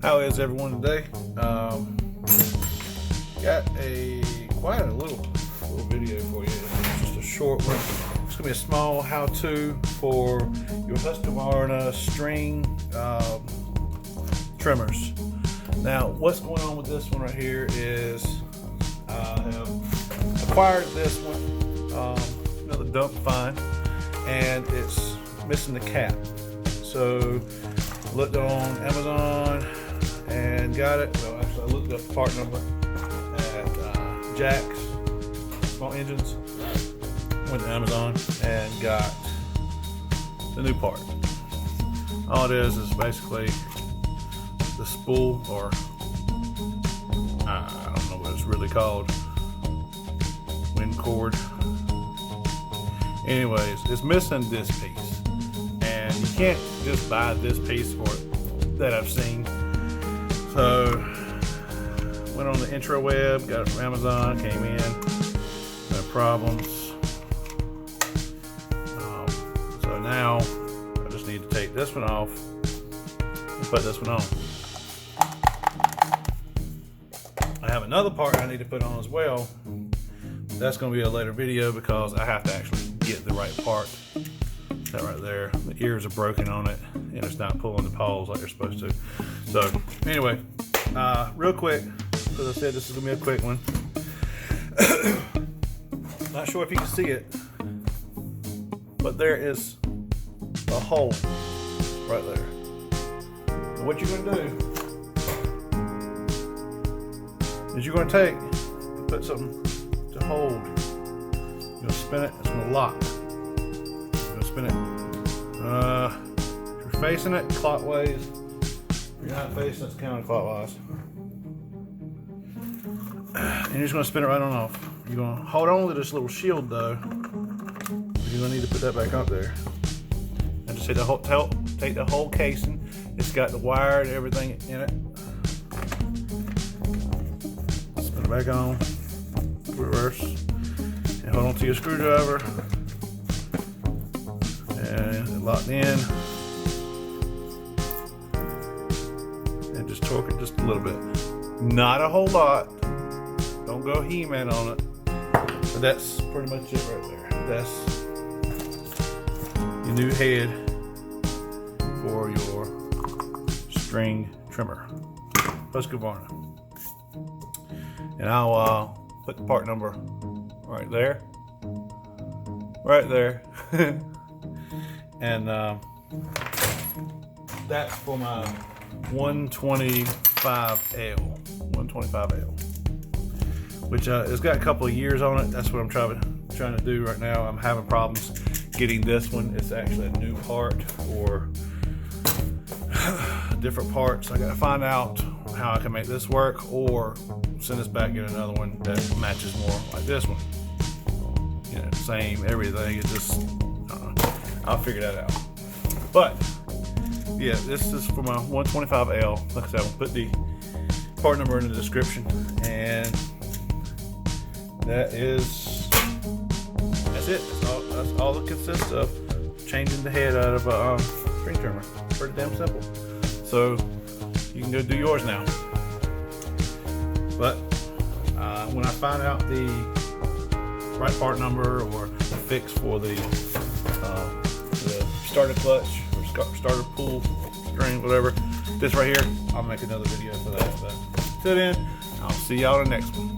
How is everyone today? Got quite a little video for you. It's just a short one. It's gonna be a small how-to for your Husqvarna string trimmers. Now, what's going on with this one right here is I have acquired this one, another dump find, and it's missing the cap. So looked on Amazon and got it. Well, actually, I looked up the part number at Jack's Small Engines. Went to Amazon and got the new part. All it is basically the spool, or I don't know what it's really called, wind cord. Anyways, it's missing this piece, and you can't just buy this piece for it that I've seen. So went on the intraweb, got it from Amazon, came in, no problems. So now I just need to take this one off and put this one on. I have another part I need to put on as well. That's going to be a later video because I have to actually get the right part. That right there, the ears are broken on it and it's not pulling the paws like they're supposed to. So anyway, real quick, because I said this is gonna be a quick one. Not sure if you can see it, but there is a hole right there. So what you're gonna do is you're gonna put something to hold. You're gonna spin it, it's gonna lock. Spin it. If you're facing it clockwise, if you're not facing it counterclockwise, and you're just going to spin it right on off. You're going to hold on to this little shield though. You're going to need to put that back up there. And just take the whole casing. It's got the wire and everything in it. Spin it back on, reverse, and hold on to your screwdriver. And locked in, and just torque it just a little bit, not a whole lot. Don't go He-Man on it, but that's pretty much it right there. That's your new head for your string trimmer, Husqvarna. And I'll put the part number right there, and that's for my 125L, which it's got a couple of years on it. That's what I'm trying to do right now. I'm having problems getting this one. It's actually a new part or different parts. I got to find out how I can make this work, or send this back and get another one that matches more like this one. You know, same everything. It's just I'll figure that out. But yeah, this is for my 125L. Like I said, I'll put the part number in the description, and that's it. That's all it consists of. Changing the head out of a string trimmer. Pretty damn simple. So you can go do yours now. But when I find out the right part number or the fix for the starter clutch or starter pull string, whatever, this right here, I'll make another video for that. But till then, I'll see y'all in the next one.